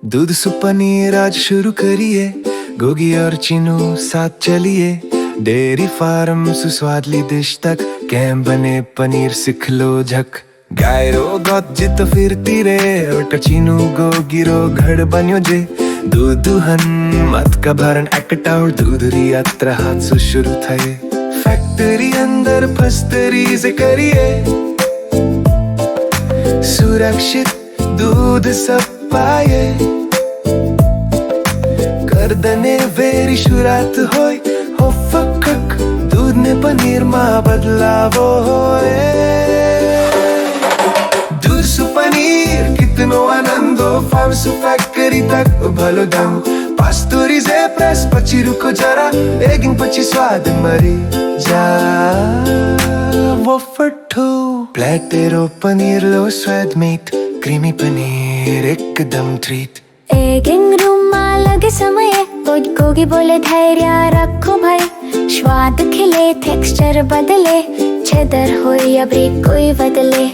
दूध से पनीर आज शुरू करिए, गोगी और चिनू साथ चलिए। डेयरी फार्म से स्वादली डिश तक कैम बने पनीर सीख लो झक। गाय रो गौत जित फिरती रे, और चिनू गोगी रो घर बन्यो जे। दूध हन मत का भरण एक्ट और दूधरी यात्रा हाथ से शुरू थे। फैक्ट्री अंदर फस्तरी से करिए, सुरक्षित दूध सब पाए। गर्दने वेरी शुरात होय, हो फकक दूध ने पनीर मां बदलावो होए। दूध सु पनीर कितनो आनंदो, फार्म सु फैक्ट्री तक भलो दाम। पास्टोरिजे प्रेस पची रुको जरा, एगिंग पची स्वाद मरी जा। वो फटो प्लेटेरो पनीर लो स्वाद मीट, क्रीमी पनीर एकदम ट्रीट। एगिंग रूम लगे समय, गोगी बोले धैर्य रखो भाई। स्वाद खिले टेक्सचर बदले, चेदर हो या ब्रेक कोई बदले।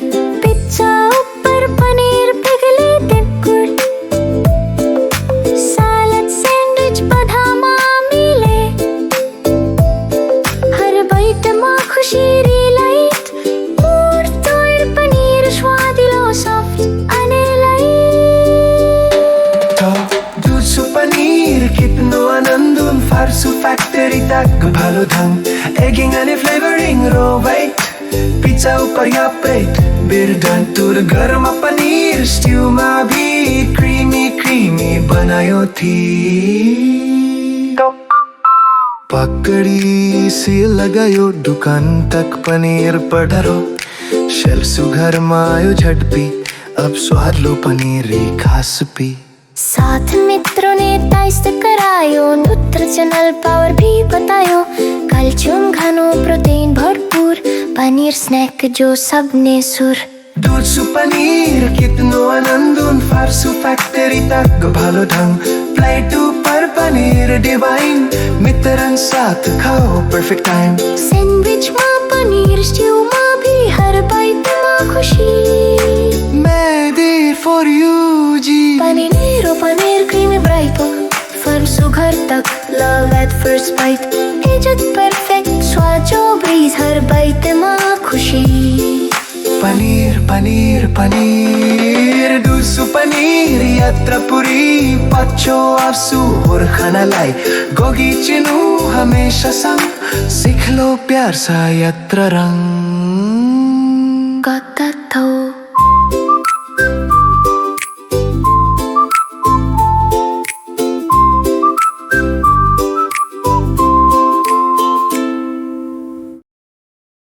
पिज्जा ऊपर पनीर पिघले तिनकुर, सैलड सैंडविच बादाम मिले। हर बाइट मां खुशी रिलाइट, मूड तोड़ पनीर स्वादिलो सॉफ्ट आने लाई। दूध सु पनीर कितनो आनंदून, फार्सु फैक्ट्री तक भालो धंग। एगिंग आणि फ्लेवरिंग रो वाइट, पिज्जा ऊपर या प्लेट बिरडन तुर गरम पनीर। स्ट्यू में भी क्रीमी क्रीमी बनायो थी। पकड़ी सी लगायो, दुकान तक पनीर पधरो। शेल्फ सु घर मायो झटपी, अब स्वाद लो पनीर खास पी। साथ मित्रों ने टेस्ट करायो, न्यूट्रिशनल पावर भी बतायो। कैल्शियम घनो प्रोटीन भरपूर, पनीर स्नैक जो सबने सुर। दूध सु पनीर कितनो आनंदून, फार्सु फैक्ट्री तक भालो ढंग। प्लेट ऊपर पनीर डिवाइन, मित्रन साथ खाओ परफेक्ट टाइम। सैंडविच मां पनीर, स्ट्यू मां भी हर बाइट मां खुशी। मैं देर फॉर यू जी। पनीर क्रीमी ब्राइट, फर्म सु घर तक लव एट फर्स्ट बाइट। इज्जत परफेक्ट स्वाद जो ब्रीज, हर बाइट मां खुशी। पनीर पनीर पनीर, दूध सु पनीर यात्रा पूरी। पच्चो आसू और खाना लाई, गोगी चिनू हमेशा संग। सीख लो प्यार सा यात्रा रंग।